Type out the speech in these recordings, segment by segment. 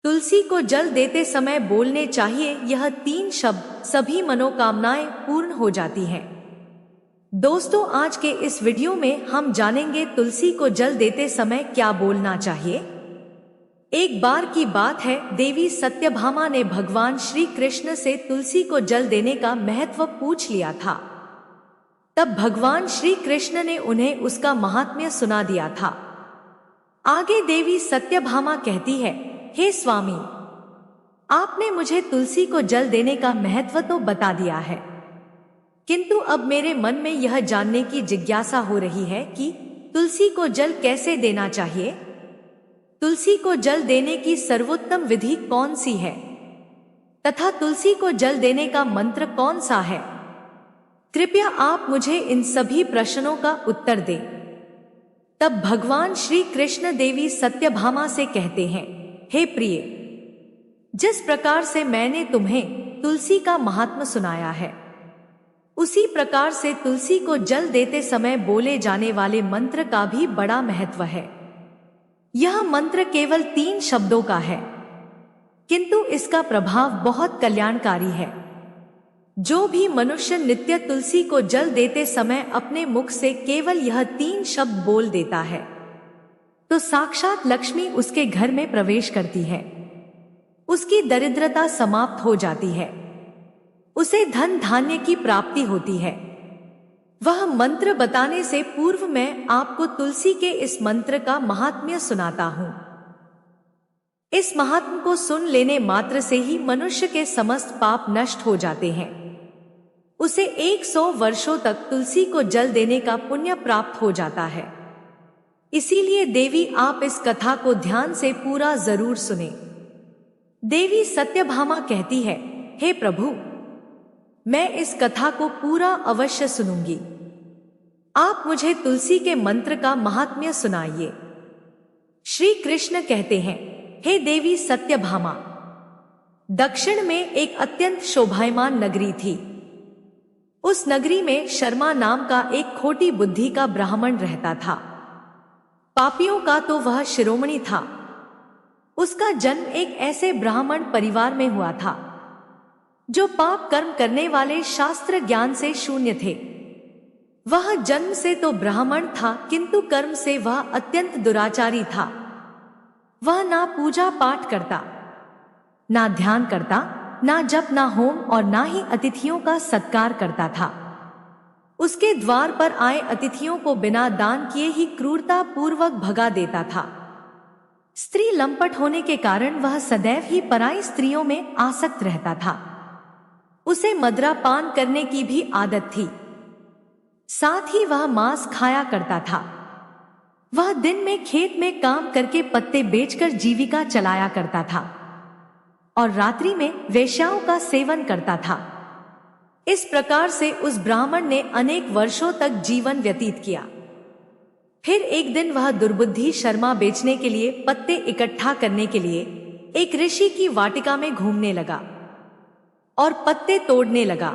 तुलसी को जल देते समय बोलने चाहिए यह 3 शब्द, सभी मनोकामनाएं पूर्ण हो जाती हैं। दोस्तों, आज के इस वीडियो में हम जानेंगे तुलसी को जल देते समय क्या बोलना चाहिए। एक बार की बात है, देवी सत्यभामा ने भगवान श्री कृष्ण से तुलसी को जल देने का महत्व पूछ लिया था। तब भगवान श्री कृष्ण ने उन्हें उसका महात्म्य सुना दिया था। आगे देवी सत्यभामा कहती है, हे स्वामी, आपने मुझे तुलसी को जल देने का महत्व तो बता दिया है, किंतु अब मेरे मन में यह जानने की जिज्ञासा हो रही है कि तुलसी को जल कैसे देना चाहिए। तुलसी को जल देने की सर्वोत्तम विधि कौन सी है तथा तुलसी को जल देने का मंत्र कौन सा है। कृपया आप मुझे इन सभी प्रश्नों का उत्तर दें। तब भगवान श्री कृष्ण देवी सत्यभामा से कहते हैं, हे प्रिय, जिस प्रकार से मैंने तुम्हें तुलसी का महात्म्य सुनाया है, उसी प्रकार से तुलसी को जल देते समय बोले जाने वाले मंत्र का भी बड़ा महत्व है। यह मंत्र केवल 3 शब्दों का है, किंतु इसका प्रभाव बहुत कल्याणकारी है। जो भी मनुष्य नित्य तुलसी को जल देते समय अपने मुख से केवल यह 3 शब्द बोल देता है, तो साक्षात लक्ष्मी उसके घर में प्रवेश करती है, उसकी दरिद्रता समाप्त हो जाती है, उसे धन धान्य की प्राप्ति होती है। वह मंत्र बताने से पूर्व मैं आपको तुलसी के इस मंत्र का महात्म्य सुनाता हूं। इस महात्म्य को सुन लेने मात्र से ही मनुष्य के समस्त पाप नष्ट हो जाते हैं। उसे 100 वर्षों तक तुलसी को जल देने का पुण्य प्राप्त हो जाता है। इसीलिए देवी, आप इस कथा को ध्यान से पूरा जरूर सुने। देवी सत्यभामा कहती है, हे प्रभु, मैं इस कथा को पूरा अवश्य सुनूंगी। आप मुझे तुलसी के मंत्र का महात्म्य सुनाइए। श्री कृष्ण कहते हैं, हे देवी सत्यभामा, दक्षिण में एक अत्यंत शोभायमान नगरी थी। उस नगरी में शर्मा नाम का एक खोटी बुद्धि का ब्राह्मण रहता था। पापियों का तो वह शिरोमणि था। उसका जन्म एक ऐसे ब्राह्मण परिवार में हुआ था जो पाप कर्म करने वाले शास्त्र ज्ञान से शून्य थे। वह जन्म से तो ब्राह्मण था, किंतु कर्म से वह अत्यंत दुराचारी था। वह ना पूजा पाठ करता, ना ध्यान करता, ना जप, ना होम और ना ही अतिथियों का सत्कार करता था। उसके द्वार पर आए अतिथियों को बिना दान किए ही क्रूरता पूर्वक भगा देता था। स्त्री लंपट होने के कारण वह सदैव ही पराई स्त्रियों में आसक्त रहता था। उसे मदिरा पान करने की भी आदत थी। साथ ही वह मांस खाया करता था। वह दिन में खेत में काम करके पत्ते बेचकर जीविका चलाया करता था और रात्रि में वेश्याओं का सेवन करता था। इस प्रकार से उस ब्राह्मण ने अनेक वर्षों तक जीवन व्यतीत किया। फिर एक दिन वह दुर्बुद्धि शर्मा बेचने के लिए, पत्ते इकट्ठा करने के लिए एक ऋषि की वाटिका में घूमने लगा और पत्ते तोड़ने लगा।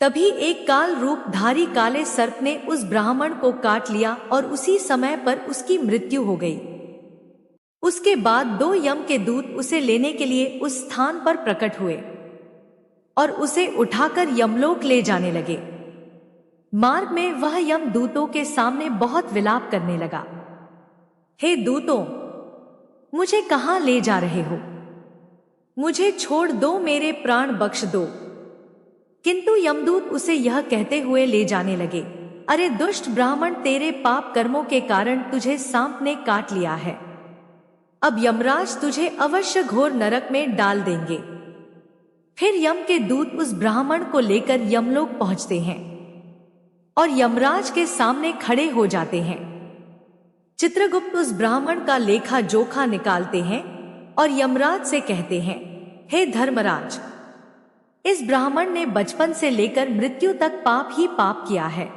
तभी एक काल रूपधारी काले सर्प ने उस ब्राह्मण को काट लिया और उसी समय पर उसकी मृत्यु हो गई। उसके बाद 2 यम के दूत उसे लेने के लिए उस स्थान पर प्रकट हुए और उसे उठाकर यमलोक ले जाने लगे। मार्ग में वह यम दूतों के सामने बहुत विलाप करने लगा, हे दूतों, मुझे कहां ले जा रहे हो? मुझे छोड़ दो, मेरे प्राण बख्श दो। किंतु यमदूत उसे यह कहते हुए ले जाने लगे, अरे दुष्ट ब्राह्मण, तेरे पाप कर्मों के कारण तुझे सांप ने काट लिया है। अब यमराज तुझे अवश्य घोर नरक में डाल देंगे। फिर यम के दूत उस ब्राह्मण को लेकर यमलोक पहुंचते हैं और यमराज के सामने खड़े हो जाते हैं। चित्रगुप्त उस ब्राह्मण का लेखा जोखा निकालते हैं और यमराज से कहते हैं, हे धर्मराज, इस ब्राह्मण ने बचपन से लेकर मृत्यु तक पाप ही पाप किया है।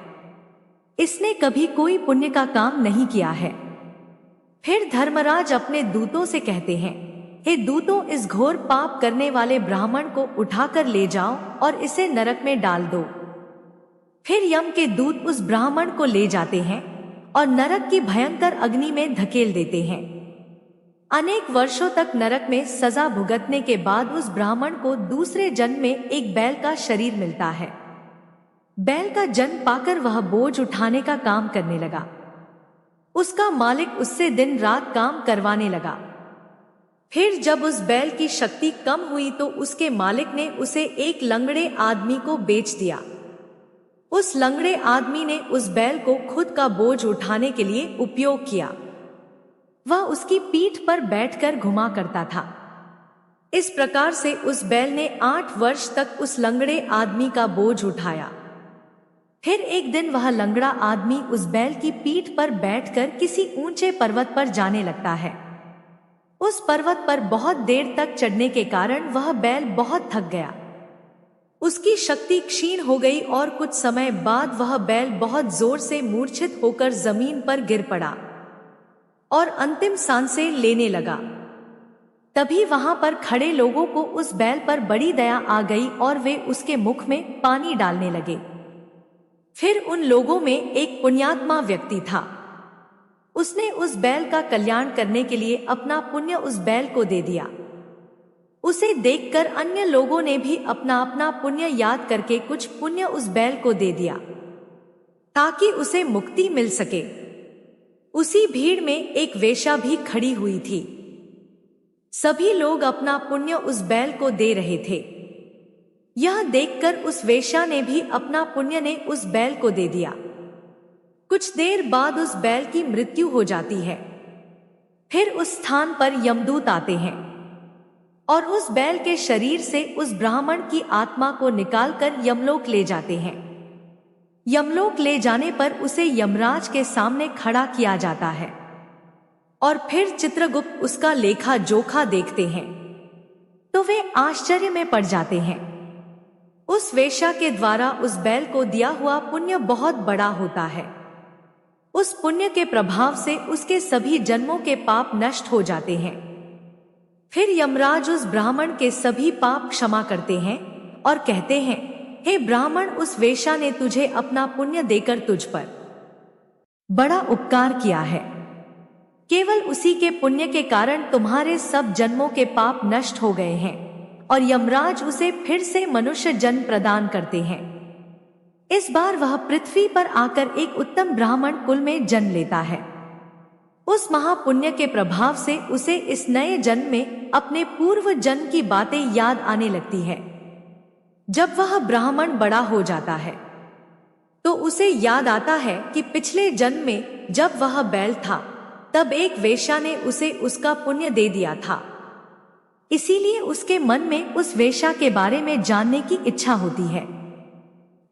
इसने कभी कोई पुण्य का काम नहीं किया है। फिर धर्मराज अपने दूतों से कहते हैं, हे दूतों, इस घोर पाप करने वाले ब्राह्मण को उठाकर ले जाओ और इसे नरक में डाल दो। फिर यम के दूत उस ब्राह्मण को ले जाते हैं और नरक की भयंकर अग्नि में धकेल देते हैं। अनेक वर्षों तक नरक में सजा भुगतने के बाद उस ब्राह्मण को दूसरे जन्म में एक बैल का शरीर मिलता है। बैल का जन्म पाकर वह बोझ उठाने का काम करने लगा। उसका मालिक उससे दिन रात काम करवाने लगा। फिर जब उस बैल की शक्ति कम हुई तो उसके मालिक ने उसे एक लंगड़े आदमी को बेच दिया। उस लंगड़े आदमी ने उस बैल को खुद का बोझ उठाने के लिए उपयोग किया। वह उसकी पीठ पर बैठकर घुमा करता था। इस प्रकार से उस बैल ने 8 वर्ष तक उस लंगड़े आदमी का बोझ उठाया। फिर एक दिन वह लंगड़ा आदमी उस बैल की पीठ पर बैठकर किसी ऊंचे पर्वत पर जाने लगता है। उस पर्वत पर बहुत देर तक चढ़ने के कारण वह बैल बहुत थक गया। उसकी शक्ति क्षीण हो गई और कुछ समय बाद वह बैल बहुत जोर से मूर्छित होकर जमीन पर गिर पड़ा और अंतिम सांसें लेने लगा। तभी वहां पर खड़े लोगों को उस बैल पर बड़ी दया आ गई और वे उसके मुख में पानी डालने लगे। फिर उन लोगों में एक पुण्यात्मा व्यक्ति था। उसने उस बैल का कल्याण करने के लिए अपना पुण्य उस बैल को दे दिया। उसे देखकर अन्य लोगों ने भी अपना अपना पुण्य याद करके कुछ पुण्य उस बैल को दे दिया ताकि उसे मुक्ति मिल सके। उसी भीड़ में एक वेश्या भी खड़ी हुई थी। सभी लोग अपना पुण्य उस बैल को दे रहे थे। यह देखकर उस वेश्या ने भी अपना पुण्य ने उस बैल को दे दिया। कुछ देर बाद उस बैल की मृत्यु हो जाती है। फिर उस स्थान पर यमदूत आते हैं और उस बैल के शरीर से उस ब्राह्मण की आत्मा को निकालकर यमलोक ले जाते हैं। यमलोक ले जाने पर उसे यमराज के सामने खड़ा किया जाता है और फिर चित्रगुप्त उसका लेखा जोखा देखते हैं तो वे आश्चर्य में पड़ जाते हैं। उस वेश्या के द्वारा उस बैल को दिया हुआ पुण्य बहुत बड़ा होता है। उस पुण्य के प्रभाव से उसके सभी जन्मों के पाप नष्ट हो जाते हैं। फिर यमराज उस ब्राह्मण के सभी पाप क्षमा करते हैं और कहते हैं, हे ब्राह्मण, उस वेश्या ने तुझे अपना पुण्य देकर तुझ पर बड़ा उपकार किया है। केवल उसी के पुण्य के कारण तुम्हारे सब जन्मों के पाप नष्ट हो गए हैं और यमराज उसे फिर से मनुष्य जन्म प्रदान करते हैं। इस बार वह पृथ्वी पर आकर एक उत्तम ब्राह्मण कुल में जन्म लेता है। उस महापुण्य के प्रभाव से उसे इस नए जन्म में अपने पूर्व जन्म की बातें याद आने लगती है। जब वह ब्राह्मण बड़ा हो जाता है तो उसे याद आता है कि पिछले जन्म में जब वह बैल था तब एक वेश्या ने उसे उसका पुण्य दे दिया था। इसीलिए उसके मन में उस वेश्या के बारे में जानने की इच्छा होती है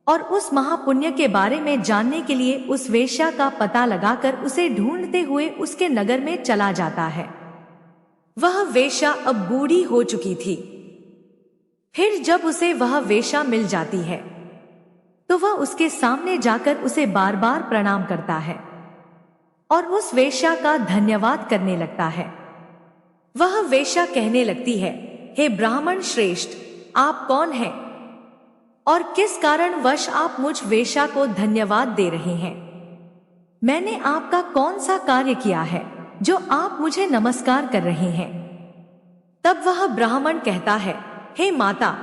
और उस महापुण्य के बारे में जानने के लिए उस वेश्या का पता लगाकर उसे ढूंढते हुए उसके नगर में चला जाता है। वह वेश्या अब बूढ़ी हो चुकी थी। फिर जब उसे वह वेश्या मिल जाती है तो वह उसके सामने जाकर उसे बार बार प्रणाम करता है और उस वेश्या का धन्यवाद करने लगता है। वह वेश्या कहने लगती है, हे ब्राह्मण श्रेष्ठ, आप कौन हैं और किस कारण वश आप मुझ वेश्या को धन्यवाद दे रहे हैं? मैंने आपका कौन सा कार्य किया है जो आप मुझे नमस्कार कर रहे हैं? तब वह ब्राह्मण कहता है, हे माता,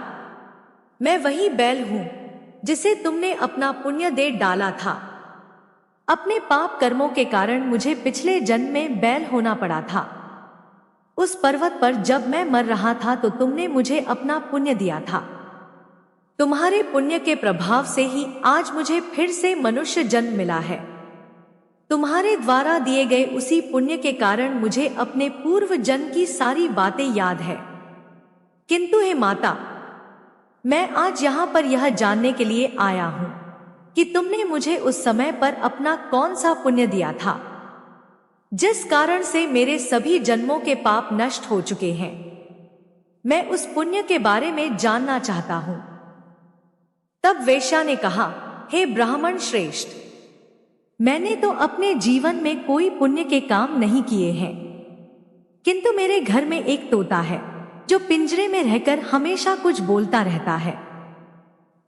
मैं वही बैल हूं जिसे तुमने अपना पुण्य दे डाला था। अपने पाप कर्मों के कारण मुझे पिछले जन्म में बैल होना पड़ा था। उस पर्वत पर जब मैं मर रहा था तो तुमने मुझे अपना पुण्य दिया था। तुम्हारे पुण्य के प्रभाव से ही आज मुझे फिर से मनुष्य जन्म मिला है। तुम्हारे द्वारा दिए गए उसी पुण्य के कारण मुझे अपने पूर्व जन्म की सारी बातें याद है। किंतु हे माता, मैं आज यहाँ पर यह जानने के लिए आया हूँ कि तुमने मुझे उस समय पर अपना कौन सा पुण्य दिया था जिस कारण से मेरे सभी जन्मों के पाप नष्ट हो चुके हैं। मैं उस पुण्य के बारे में जानना चाहता हूं। तब वेश्या ने कहा, हे ब्राह्मण श्रेष्ठ, मैंने तो अपने जीवन में कोई पुण्य के काम नहीं किए हैं, किंतु मेरे घर में एक तोता है जो पिंजरे में रहकर हमेशा कुछ बोलता रहता है,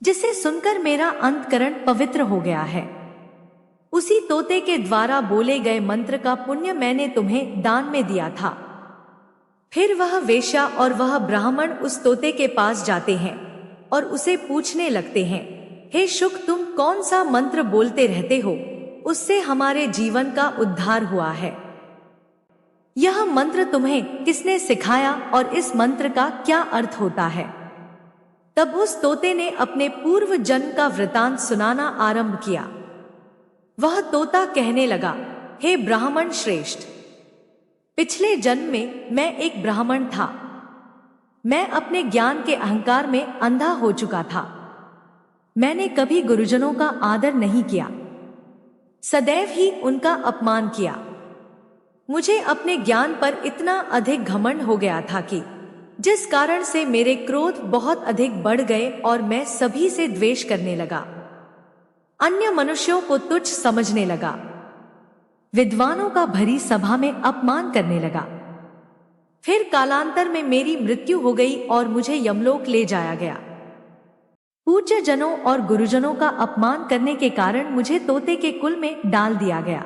जिसे सुनकर मेरा अंतकरण पवित्र हो गया है। उसी तोते के द्वारा बोले गए मंत्र का पुण्य मैंने तुम्हें दान में दिया था फिर वह वेश्या और वह ब्राह्मण उस तोते के पास जाते हैं और उसे पूछने लगते हैं, हे शुक, तुम कौन सा मंत्र बोलते रहते हो? उससे हमारे जीवन का उद्धार हुआ है। यह मंत्र तुम्हें किसने सिखाया और इस मंत्र का क्या अर्थ होता है? तब उस तोते ने अपने पूर्व जन्म का वृतांत सुनाना आरंभ किया। वह तोता कहने लगा, हे ब्राह्मण श्रेष्ठ, पिछले जन्म में मैं एक ब्राह्मण था। मैं अपने ज्ञान के अहंकार में अंधा हो चुका था। मैंने कभी गुरुजनों का आदर नहीं किया, सदैव ही उनका अपमान किया। मुझे अपने ज्ञान पर इतना अधिक घमंड हो गया था कि जिस कारण से मेरे क्रोध बहुत अधिक बढ़ गए और मैं सभी से द्वेष करने लगा, अन्य मनुष्यों को तुच्छ समझने लगा, विद्वानों का भरी सभा में अपमान करने लगा। फिर कालांतर में मेरी मृत्यु हो गई और मुझे यमलोक ले जाया गया। पूज्य जनों और गुरुजनों का अपमान करने के कारण मुझे तोते के कुल में डाल दिया गया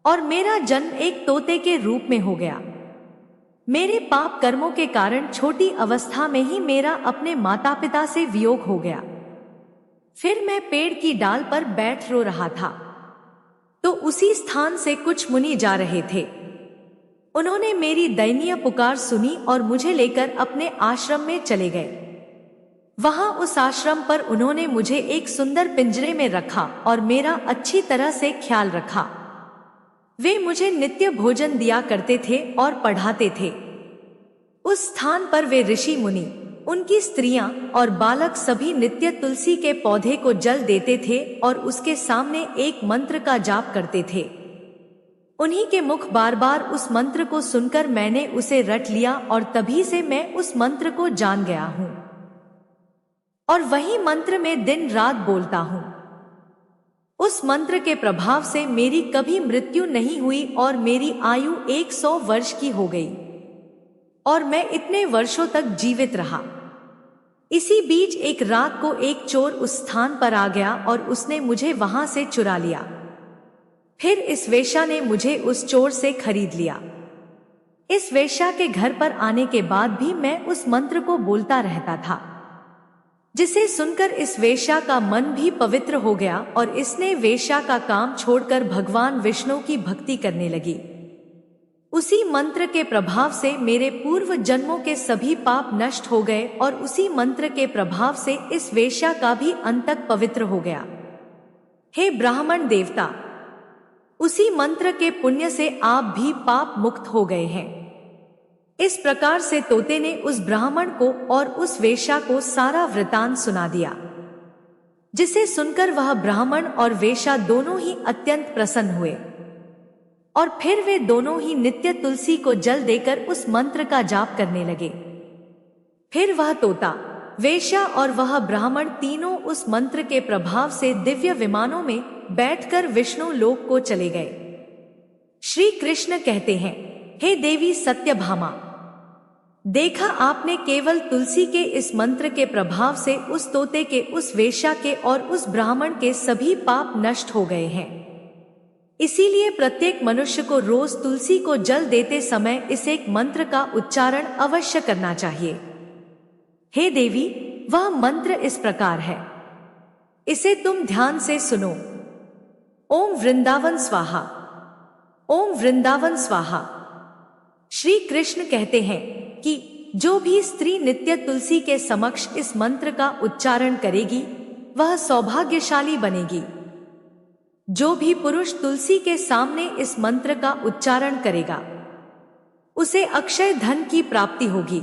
और मेरा जन्म एक तोते के रूप में हो गया। मेरे पाप कर्मों के कारण छोटी अवस्था में ही मेरा अपने माता पिता से वियोग हो गया। फिर मैं पेड़ की डाल पर बैठ रो रहा था, तो उसी स्थान से कुछ मुनि जा रहे थे। उन्होंने मेरी दयनीय पुकार सुनी और मुझे लेकर अपने आश्रम में चले गए। वहां उस आश्रम पर उन्होंने मुझे एक सुंदर पिंजरे में रखा और मेरा अच्छी तरह से ख्याल रखा। वे मुझे नित्य भोजन दिया करते थे और पढ़ाते थे। उस स्थान पर वे ऋषि मुनि, उनकी स्त्रियां और बालक सभी नित्य तुलसी के पौधे को जल देते थे और उसके सामने एक मंत्र का जाप करते थे। उन्हीं के मुख बार बार उस मंत्र को सुनकर मैंने उसे रट लिया और तभी से मैं उस मंत्र को जान गया हूं और वही मंत्र में दिन रात बोलता हूं। उस मंत्र के प्रभाव से मेरी कभी मृत्यु नहीं हुई और मेरी आयु 100 वर्ष की हो गई और मैं इतने वर्षों तक जीवित रहा। इसी बीच एक रात को एक चोर उस स्थान पर आ गया और उसने मुझे वहां से चुरा लिया। फिर इस वेश्या ने मुझे उस चोर से खरीद लिया। इस वेश्या के घर पर आने के बाद भी मैं उस मंत्र को बोलता रहता था, जिसे सुनकर इस वेश्या का मन भी पवित्र हो गया और इसने वेश्या का काम छोड़कर भगवान विष्णु की भक्ति करने लगी। उसी मंत्र के प्रभाव से मेरे पूर्व जन्मों के सभी पाप नष्ट हो गए और उसी मंत्र के प्रभाव से इस वेश्या का भी अंतक पवित्र हो गया। हे ब्राह्मण देवता, उसी मंत्र के पुण्य से आप भी पाप मुक्त हो गए हैं। इस प्रकार से तोते ने उस ब्राह्मण को और उस वेश्या को सारा वृतांत सुना दिया, जिसे सुनकर वह ब्राह्मण और वेश्या दोनों ही अत्यंत प्रसन्न हुए और फिर वे दोनों ही नित्य तुलसी को जल देकर उस मंत्र का जाप करने लगे। फिर वह तोता, वेश्या और वह ब्राह्मण तीनों उस मंत्र के प्रभाव से दिव्य विमानों में बैठकर विष्णु लोक को चले गए। श्री कृष्ण कहते हैं, हे देवी सत्यभामा, देखा आपने, केवल तुलसी के इस मंत्र के प्रभाव से उस तोते के, उस वेश्या के और उस ब्राह्मण के सभी पाप नष्ट हो गए हैं। इसीलिए प्रत्येक मनुष्य को रोज तुलसी को जल देते समय इस एक मंत्र का उच्चारण अवश्य करना चाहिए। हे देवी, वह मंत्र इस प्रकार है, इसे तुम ध्यान से सुनो। ओम वृंदावन स्वाहा, ओम वृंदावन स्वाहा। श्री कृष्ण कहते हैं कि जो भी स्त्री नित्य तुलसी के समक्ष इस मंत्र का उच्चारण करेगी वह सौभाग्यशाली बनेगी। जो भी पुरुष तुलसी के सामने इस मंत्र का उच्चारण करेगा उसे अक्षय धन की प्राप्ति होगी।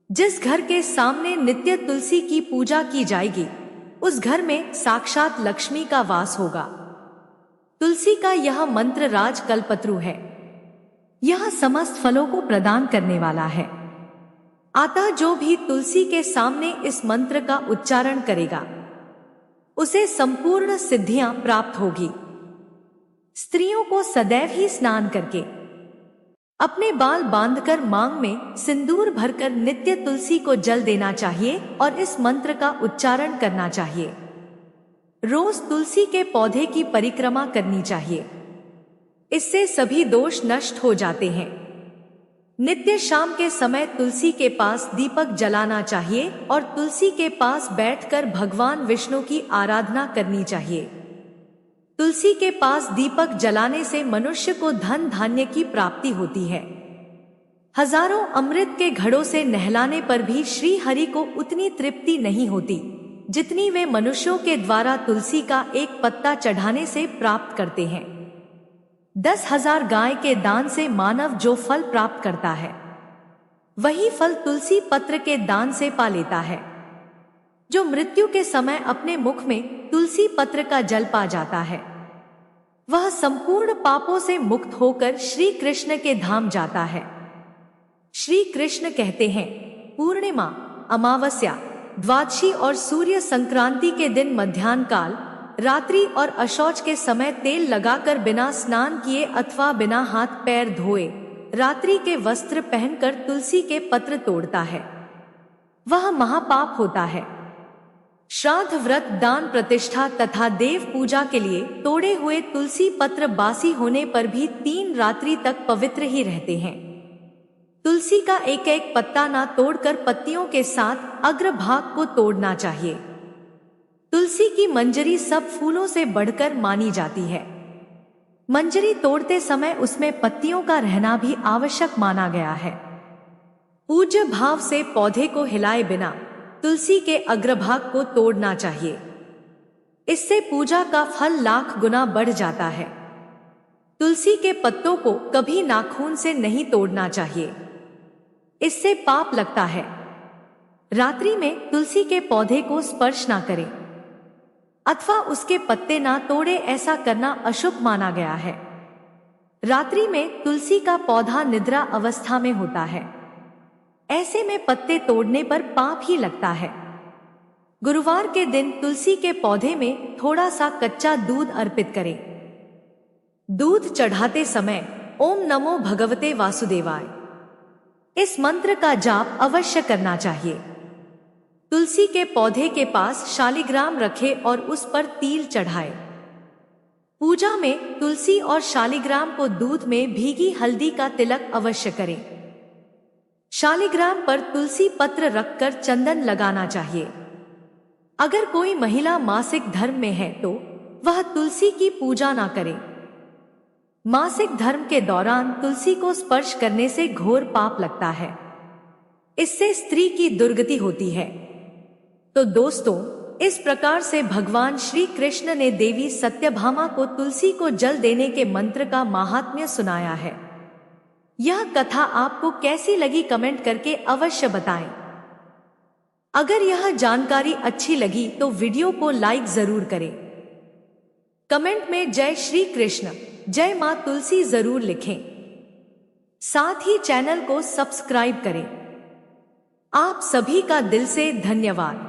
जिस घर के सामने नित्य तुलसी की पूजा की जाएगी उस घर में साक्षात लक्ष्मी का वास होगा। तुलसी का यह मंत्र राज कल्पत्रु है। यह समस्त फलों को प्रदान करने वाला है। अतः जो भी तुलसी के सामने इस मंत्र का उच्चारण करेगा उसे संपूर्ण सिद्धियां प्राप्त होगी। स्त्रियों को सदैव ही स्नान करके, अपने बाल बांधकर, मांग में सिंदूर भरकर नित्य तुलसी को जल देना चाहिए और इस मंत्र का उच्चारण करना चाहिए। रोज तुलसी के पौधे की परिक्रमा करनी चाहिए। इससे सभी दोष नष्ट हो जाते हैं। नित्य शाम के समय तुलसी के पास दीपक जलाना चाहिए और तुलसी के पास बैठकर भगवान विष्णु की आराधना करनी चाहिए। तुलसी के पास दीपक जलाने से मनुष्य को धन धान्य की प्राप्ति होती है। हजारों अमृत के घड़ों से नहलाने पर भी श्री हरि को उतनी तृप्ति नहीं होती जितनी वे मनुष्यों के द्वारा तुलसी का एक पत्ता चढ़ाने से प्राप्त करते हैं। 10,000 गाय के दान से मानव जो फल प्राप्त करता है वही फल तुलसी पत्र के दान से पा लेता है। जो मृत्यु के समय अपने मुख में तुलसी पत्र का जल पा जाता है वह संपूर्ण पापों से मुक्त होकर श्री कृष्ण के धाम जाता है। श्री कृष्ण कहते हैं, पूर्णिमा, अमावस्या, द्वादशी और सूर्य संक्रांति के दिन मध्याह्न काल, रात्रि और अशौच के समय तेल लगाकर बिना स्नान किए अथवा बिना हाथ पैर धोए रात्रि के वस्त्र पहनकर तुलसी के पत्र तोड़ता है वह महापाप होता है। श्राद्ध, व्रत, दान, प्रतिष्ठा तथा देव पूजा के लिए तोड़े हुए तुलसी पत्र बासी होने पर भी 3 रात्रि तक पवित्र ही रहते हैं। तुलसी का एक एक पत्ता ना तोड़कर पत्तियों के साथ अग्रभाग को तोड़ना चाहिए। तुलसी की मंजरी सब फूलों से बढ़कर मानी जाती है। मंजरी तोड़ते समय उसमें पत्तियों का रहना भी आवश्यक माना गया है। पूज्य भाव से पौधे को हिलाए बिना तुलसी के अग्रभाग को तोड़ना चाहिए। इससे पूजा का फल लाख गुना बढ़ जाता है। तुलसी के पत्तों को कभी नाखून से नहीं तोड़ना चाहिए, इससे पाप लगता है। रात्रि में तुलसी के पौधे को स्पर्श ना करें अथवा उसके पत्ते ना तोड़े, ऐसा करना अशुभ माना गया है। रात्रि में तुलसी का पौधा निद्रा अवस्था में होता है, ऐसे में पत्ते तोड़ने पर पाप ही लगता है। गुरुवार के दिन तुलसी के पौधे में थोड़ा सा कच्चा दूध अर्पित करें। दूध चढ़ाते समय ओम नमो भगवते वासुदेवाय इस मंत्र का जाप अवश्य करना चाहिए। तुलसी के पौधे के पास शालिग्राम रखे और उस पर तिल चढ़ाए। पूजा में तुलसी और शालिग्राम को दूध में भीगी हल्दी का तिलक अवश्य करें। शालिग्राम पर तुलसी पत्र रखकर चंदन लगाना चाहिए। अगर कोई महिला मासिक धर्म में है तो वह तुलसी की पूजा ना करे। मासिक धर्म के दौरान तुलसी को स्पर्श करने से घोर पाप लगता है, इससे स्त्री की दुर्गति होती है। तो दोस्तों, इस प्रकार से भगवान श्री कृष्ण ने देवी सत्यभामा को तुलसी को जल देने के मंत्र का महात्म्य सुनाया है। यह कथा आपको कैसी लगी कमेंट करके अवश्य बताएं। अगर यह जानकारी अच्छी लगी तो वीडियो को लाइक जरूर करें। कमेंट में जय श्री कृष्ण, जय मां तुलसी जरूर लिखें। साथ ही चैनल को सब्सक्राइब करें। आप सभी का दिल से धन्यवाद।